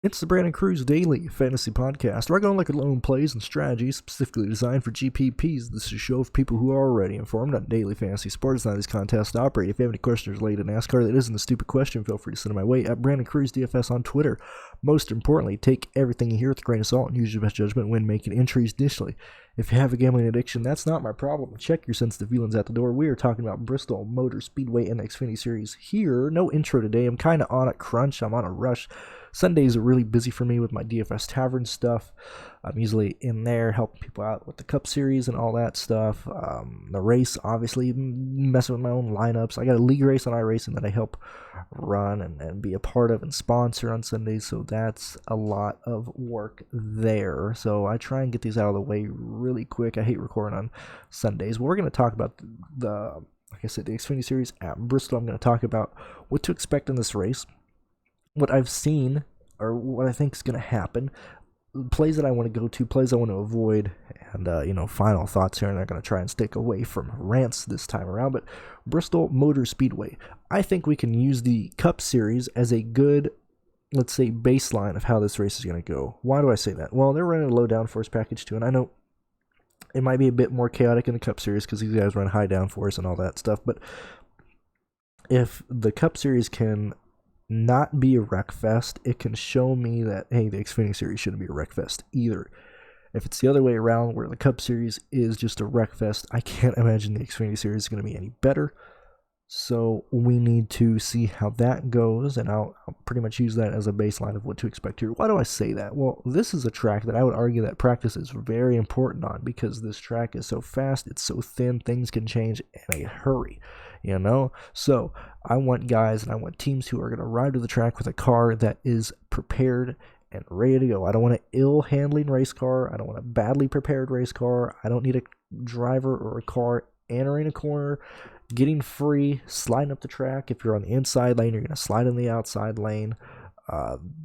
It's the Brandon Cruz Daily Fantasy Podcast, where I go and look at lone plays and strategies specifically designed for GPPs. This is a show for people who are already informed on daily fantasy sports and how these contests operate. If you have any questions related to NASCAR that isn't a stupid question, feel free to send them my way at BrandonCruzDFS on Twitter. Most importantly, take everything you hear with a grain of salt and use your best judgment when making entries. Additionally, if you have a gambling addiction, that's not my problem. Check your sensitive feelings at the door. We are talking about Bristol, Motor, Speedway, and Xfinity Series here. No intro today. I'm kind of on a crunch. I'm on a rush. Sundays are really busy for me with my DFS Tavern stuff. I'm usually in there helping people out with the Cup Series and all that stuff. The race, obviously, messing with my own lineups. I got a league race on iRacing that I help run and be a part of and sponsor on Sundays, so that's a lot of work there. So I try and get these out of the way really quick. I hate recording on Sundays. We're going to talk about like I said, the Xfinity Series at Bristol. I'm going to talk about what to expect in this race, what I've seen, or what I think is going to happen, plays that I want to go to, plays I want to avoid, and, final thoughts here, and I'm going to try and stick away from rants this time around. But Bristol Motor Speedway, I think we can use the Cup Series as a good, let's say, baseline of how this race is going to go. Why do I say that? Well, they're running a low downforce package too, and I know it might be a bit more chaotic in the Cup Series because these guys run high downforce and all that stuff, but if the Cup Series can not be a wreck fest, it can show me that, hey, the Xfinity Series shouldn't be a wreck fest either. If it's the other way around, where the Cup Series is just a wreck fest, I can't imagine the Xfinity Series is going to be any better. So we need to see how that goes, and I'll pretty much use that as a baseline of what to expect here. Why do I say that? Well, this is a track that I would argue that practice is very important on, because this track is so fast, it's so thin, things can change in a hurry, So I want guys and I want teams who are going to ride to the track with a car that is prepared and ready to go. I don't want an ill-handling race car. I don't want a badly prepared race car. I don't need a driver or a car entering a corner, getting free, sliding up the track. If you're on the inside lane, you're going to slide in the outside lane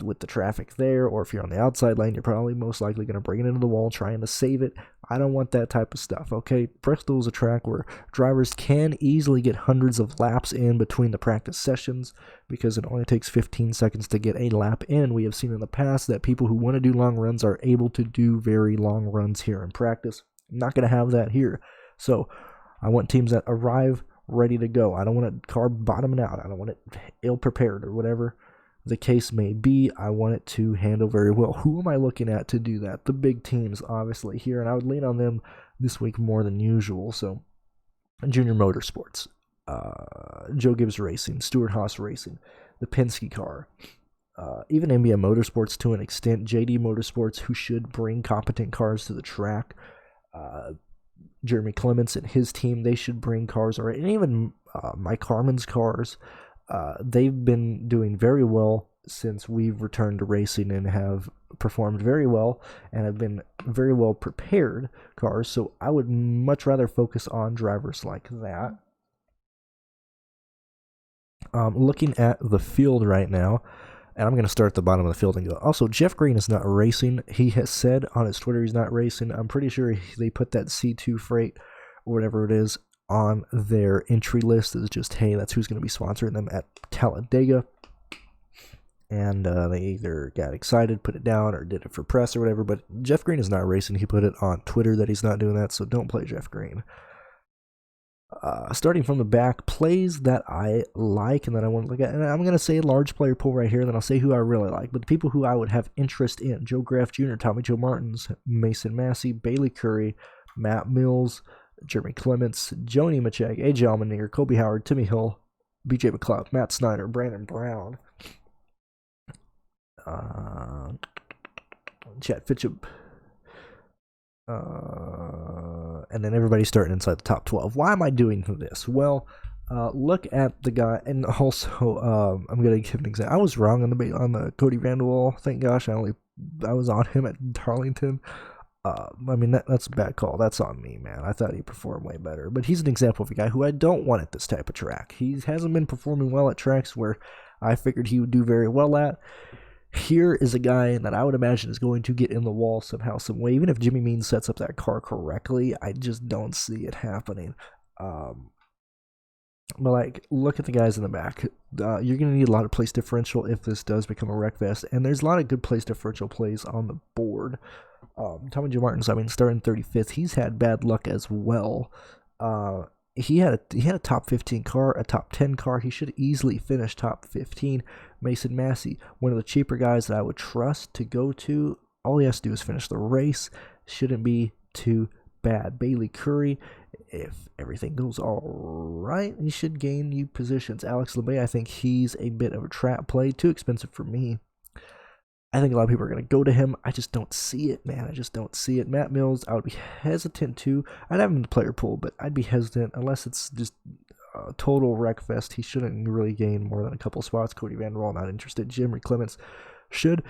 with the traffic there. Or if you're on the outside lane, you're probably most likely going to bring it into the wall, trying to save it. I don't want that type of stuff, okay? Bristol is a track where drivers can easily get hundreds of laps in between the practice sessions, because it only takes 15 seconds to get a lap in. We have seen in the past that people who want to do long runs are able to do very long runs here in practice. I'm not going to have that here. So I want teams that arrive ready to go. I don't want a car bottoming out. I don't want it ill-prepared or whatever the case may be. I want it to handle very well. Who am I looking at to do that? The big teams, obviously, here, and I would lean on them this week more than usual. So, Junior Motorsports, Joe Gibbs Racing, Stewart Haas Racing, the Penske car, even NBA Motorsports to an extent, JD Motorsports, who should bring competent cars to the track, Jeremy Clements and his team, they should bring cars already, and even Mike Harmon's cars. They've been doing very well since we've returned to racing and have performed very well and have been very well prepared cars. So I would much rather focus on drivers like that. Looking at the field right now, and I'm going to start at the bottom of the field and go. Also, Jeff Green is not racing. He has said on his Twitter he's not racing. I'm pretty sure they put that C2 freight or whatever it is on their entry list as just, hey, that's who's going to be sponsoring them at Talladega. And they either got excited, put it down, or did it for press or whatever. But Jeff Green is not racing. He put it on Twitter that he's not doing that, so don't play Jeff Green. Starting from the back, plays that I like and that I want to look at, and I'm going to say a large player pool right here, and then I'll say who I really like. But the people who I would have interest in: Joe Graff Jr., Tommy Joe Martins, Mason Massey, Bailey Curry, Matt Mills, Jeremy Clements, Joni Machek, AJ Allmendinger, Kobe Howard, Timmy Hill, BJ McLeod, Matt Snyder, Brandon Brown, Chad Fitchum, and then everybody starting inside the top 12. Why am I doing this? Well, look at the guy, and also I'm gonna give an example. I was wrong on the Cody Vanderwall. Thank gosh, I was on him at Darlington. That's a bad call. That's on me, man. I thought he performed way better. But he's an example of a guy who I don't want at this type of track. He hasn't been performing well at tracks where I figured he would do very well at. Here is a guy that I would imagine is going to get in the wall somehow, some way. Even if Jimmy Means sets up that car correctly, I just don't see it happening. But like, look at the guys in the back. You're going to need a lot of place differential if this does become a wreck fest, and there's a lot of good place differential plays on the board. Tommy Joe Martins, I mean, starting 35th, he's had bad luck as well. He had a top 15 car, a top 10 car. He should easily finish top 15. Mason Massey, one of the cheaper guys that I would trust to go to. All he has to do is finish the race. Shouldn't be too bad. Bailey Curry, if everything goes all right, he should gain new positions. Alex LeMay, I think he's a bit of a trap play. Too expensive for me. I think a lot of people are going to go to him. I just don't see it, man. I just don't see it. Matt Mills, I would be hesitant to. I'd have him in the player pool, but I'd be hesitant unless it's just a total wreck fest. He shouldn't really gain more than a couple spots. Cody Vanderwall, not interested. Jimmy Clements should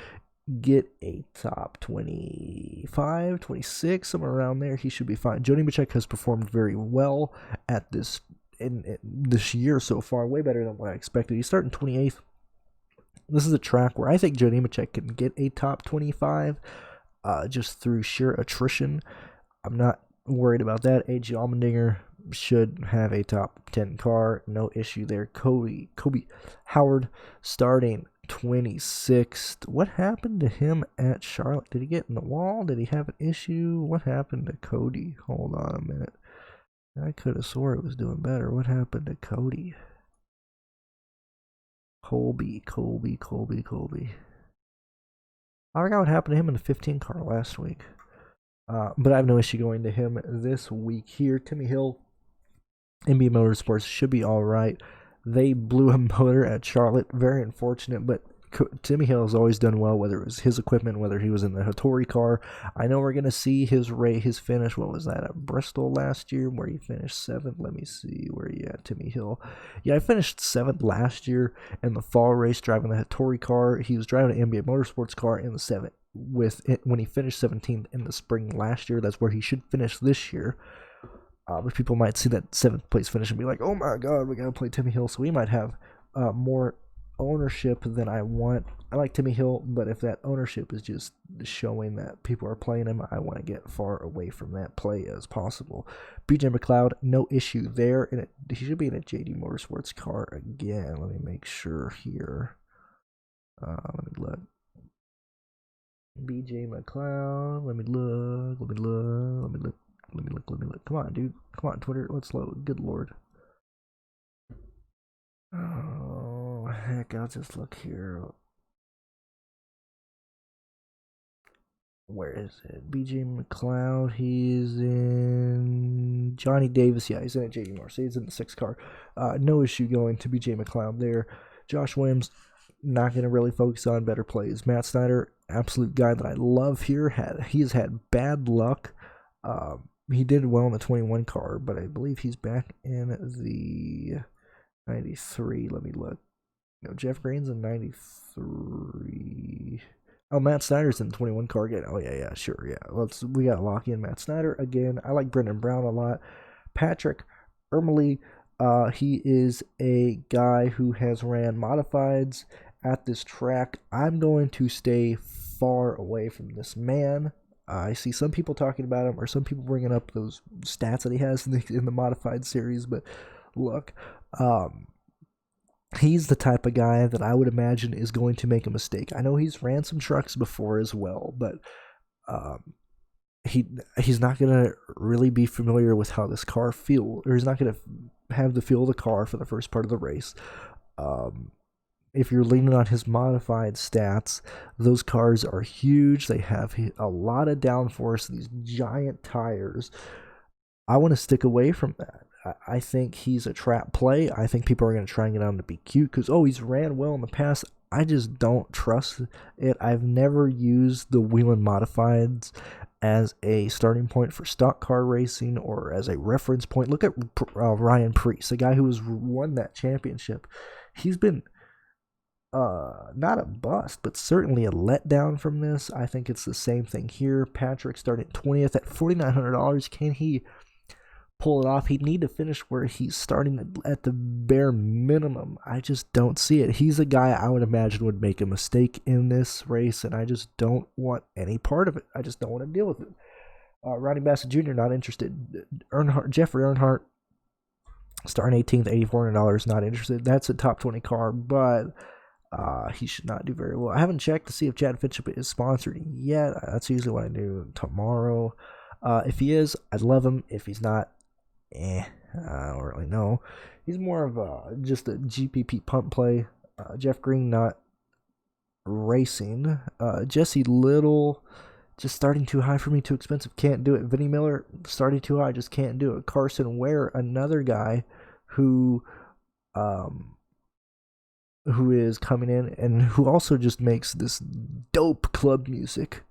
get a top 25, 26, somewhere around there. He should be fine. Jody Machek has performed very well at this in this year so far, way better than what I expected. He's starting 28th. This is a track where I think Joe Nemechek can get a top 25 just through sheer attrition. I'm not worried about that. A.J. Allmendinger should have a top 10 car. No issue there. Kobe Howard starting 26th. What happened to him at Charlotte? Did he get in the wall? Did he have an issue? What happened to Cody? Hold on a minute. I could have swore it was doing better. What happened to Cody? Colby. I forgot what happened to him in the 15 car last week. But I have no issue going to him this week here. Timmy Hill, NBA Motorsports should be all right. They blew a motor at Charlotte. Very unfortunate, but Timmy Hill has always done well, whether it was his equipment, whether he was in the Hattori car. I know we're going to see his finish. What was that, at Bristol last year, where he finished 7th? Let me see where he at, Timmy Hill. Yeah, I finished 7th last year in the fall race driving the Hattori car. He was driving an NBA Motorsports car in the 7th with it when he finished 17th in the spring last year. That's where he should finish this year. But people might see that 7th place finish and be like, oh my god, we got to play Timmy Hill. So we might have more ownership than I want. I like Timmy Hill, but if that ownership is just showing that people are playing him, I want to get far away from that play as possible. BJ McLeod, no issue there. And he should be in a JD Motorsports car again. Let me make sure here. Let me look. BJ McLeod. Let me look. Come on, dude. Come on, Twitter. Let's load. Good lord. Oh, heck. I'll just look here. Where is it? BJ McLeod. He's in Johnny Davis. Yeah, he's in a JD Moore. So he's in the 6 car. No issue going to BJ McLeod there. Josh Williams, not going to really focus on better plays. Matt Snyder, absolute guy that I love here. He has had bad luck. He did well in the 21 car, but I believe he's back in the 93. Let me look. No, Jeff Green's in 93. Oh, Matt Snyder's in the 21 car again. Oh, yeah, sure, yeah. We got to lock in Matt Snyder again. I like Brendan Brown a lot. Patrick Ermely, he is a guy who has ran modifieds at this track. I'm going to stay far away from this man. I see some people talking about him, or some people bringing up those stats that he has in the modified series. But look, he's the type of guy that I would imagine is going to make a mistake. I know he's ran some trucks before as well, but he's not going to really be familiar with how this car feels, or he's not going to have the feel of the car for the first part of the race. If you're leaning on his modified stats, those cars are huge. They have a lot of downforce, these giant tires. I want to stick away from that. I think he's a trap play. I think people are going to try and get on him to be cute because, he's ran well in the past. I just don't trust it. I've never used the Whelen Modifieds as a starting point for stock car racing or as a reference point. Look at Ryan Preece, the guy who has won that championship. He's been not a bust, but certainly a letdown from this. I think it's the same thing here. Patrick starting 20th at $4,900. Can he pull it off? He'd need to finish where he's starting at the bare minimum. I just don't see it. He's a guy I would imagine would make a mistake in this race, and I just don't want any part of it. I just don't want to deal with it. Ronnie Bassett Jr., not interested. Jeffrey Earnhardt, Starting 18th, $8,400, not interested. That's a top 20 car, but he should not do very well. I haven't checked to see if Chad Finchip is sponsored yet. That's usually what I do tomorrow. If he is, I'd love him. If he's not, I don't really know. He's more of just a GPP punt play. Jeff Green not racing. Jesse Little just starting too high for me, too expensive, can't do it. Vinny Miller starting too high, just can't do it. Carson Ware, another guy who is coming in and who also just makes this dope club music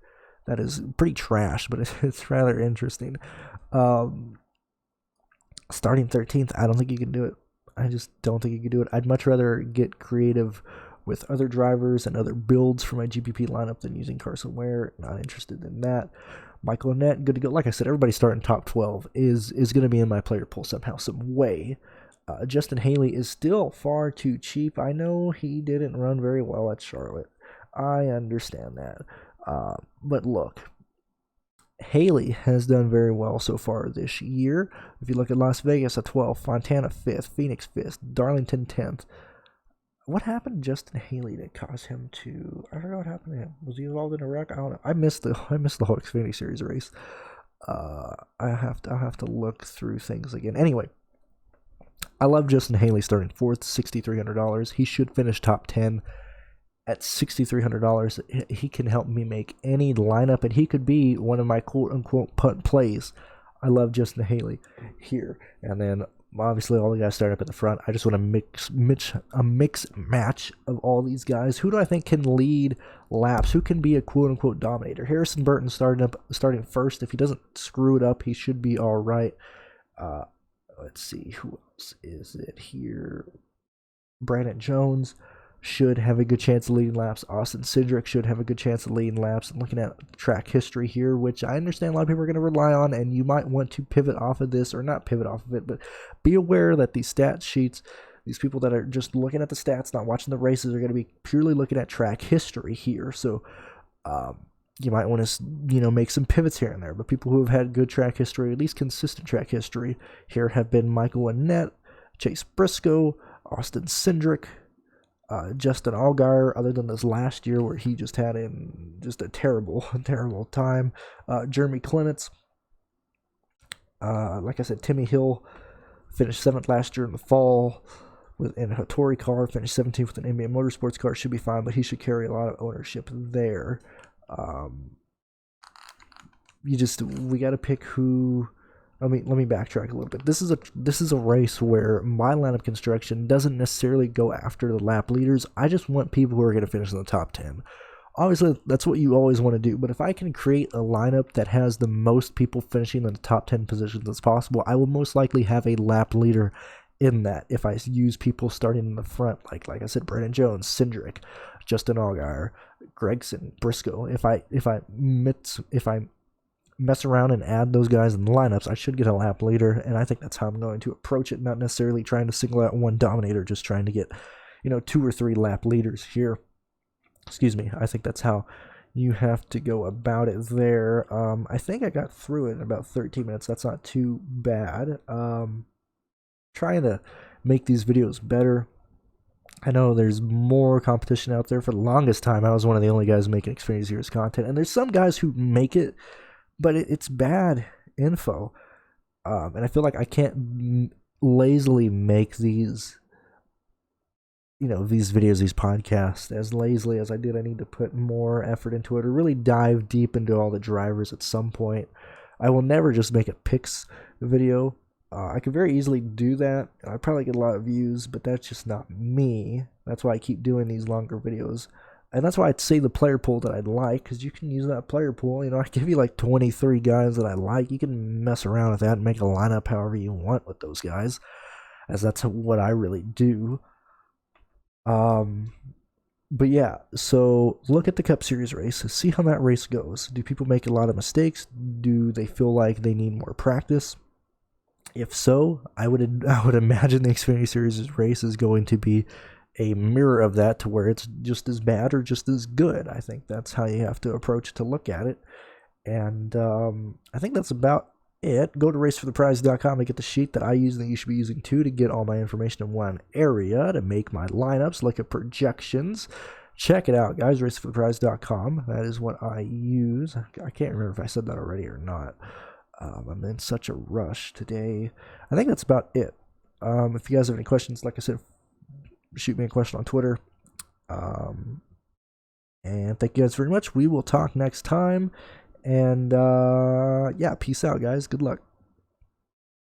that is pretty trash, but it's rather interesting. Starting 13th, I don't think you can do it. I just don't think you can do it. I'd much rather get creative with other drivers and other builds for my GPP lineup than using Carson Ware. Not interested in that. Michael Annett, good to go. Like I said, everybody starting top 12 is going to be in my player pool somehow, some way. Justin Haley is still far too cheap. I know he didn't run very well at Charlotte. I understand that. But look, Haley has done very well so far this year. If you look at Las Vegas, a 12th, Fontana 5th, Phoenix 5th, Darlington 10th. What happened to Justin Haley that caused him to? I don't know what happened to him. Was he involved in a wreck? I don't know. I missed the whole Xfinity Series race. I'll have to look through things again. Anyway, I love Justin Haley starting 4th, $6,300. He should finish top 10 at $6,300. He can help me make any lineup, and he could be one of my quote-unquote punt plays. I love Justin Haley here. And then, obviously, all the guys start up at the front. I just want a mix match of all these guys. Who do I think can lead laps? Who can be a quote-unquote dominator? Harrison Burton starting first. If he doesn't screw it up, he should be all right. Let's see. Who else is it here? Brandon Jones should have a good chance of leading laps. Austin Cindric should have a good chance of leading laps. And looking at track history here, which I understand a lot of people are going to rely on, and you might want to pivot off of this, or not pivot off of it, but be aware that these stat sheets, these people that are just looking at the stats, not watching the races, are going to be purely looking at track history here. So you might want to, make some pivots here and there. But people who have had good track history, at least consistent track history here, have been Michael Annett, Chase Briscoe, Austin Cindric, Justin Allgaier, other than this last year where he just had a terrible time. Jeremy Clements, like I said, Timmy Hill finished 7th last year in the fall in a Hattori car, finished 17th with an NBA Motorsports car, should be fine, but he should carry a lot of ownership there. We got to pick who. Let me backtrack a little bit. This is a race where my lineup construction doesn't necessarily go after the lap leaders. I just want people who are going to finish in the top 10. Obviously, that's what you always want to do. But if I can create a lineup that has the most people finishing in the top 10 positions as possible, I will most likely have a lap leader in that. If I use people starting in the front, like I said, Brandon Jones, Cindric, Justin Allgaier, Gregson, Briscoe. If I mess around and add those guys in the lineups, I should get a lap leader, and I think that's how I'm going to approach it, not necessarily trying to single out one dominator, just trying to get, 2 or 3 lap leaders here. Excuse me. I think that's how you have to go about it there. I think I got through it in about 13 minutes. That's not too bad. Trying to make these videos better. I know there's more competition out there. For the longest time, I was one of the only guys making Xfinity Series content, and there's some guys who make it, but it's bad info. And I feel like I can't lazily make these, these videos, these podcasts as lazily as I did. I need to put more effort into it, or really dive deep into all the drivers at some point. I will never just make a picks video. I could very easily do that. I probably get a lot of views, but that's just not me. That's why I keep doing these longer videos. And that's why I'd say the player pool that I'd like, because you can use that player pool. I give you like 23 guys that I like. You can mess around with that and make a lineup however you want with those guys, as that's what I really do. But yeah, so look at the Cup Series race. See how that race goes. Do people make a lot of mistakes? Do they feel like they need more practice? If so, I would imagine the Xfinity Series race is going to be a mirror of that, to where it's just as bad or just as good. I think that's how you have to approach to look at it. And I think that's about it. Go to racefortheprize.com to get the sheet that I use and that you should be using too, to get all my information in one area, to make my lineups, look at projections. Check it out, guys. Racefortheprize.com. That is what I use. I can't remember if I said that already or not. I'm in such a rush today. I think that's about it. If you guys have any questions, like I said, shoot me a question on Twitter. And thank you guys very much. We will talk next time. And yeah, peace out, guys. Good luck.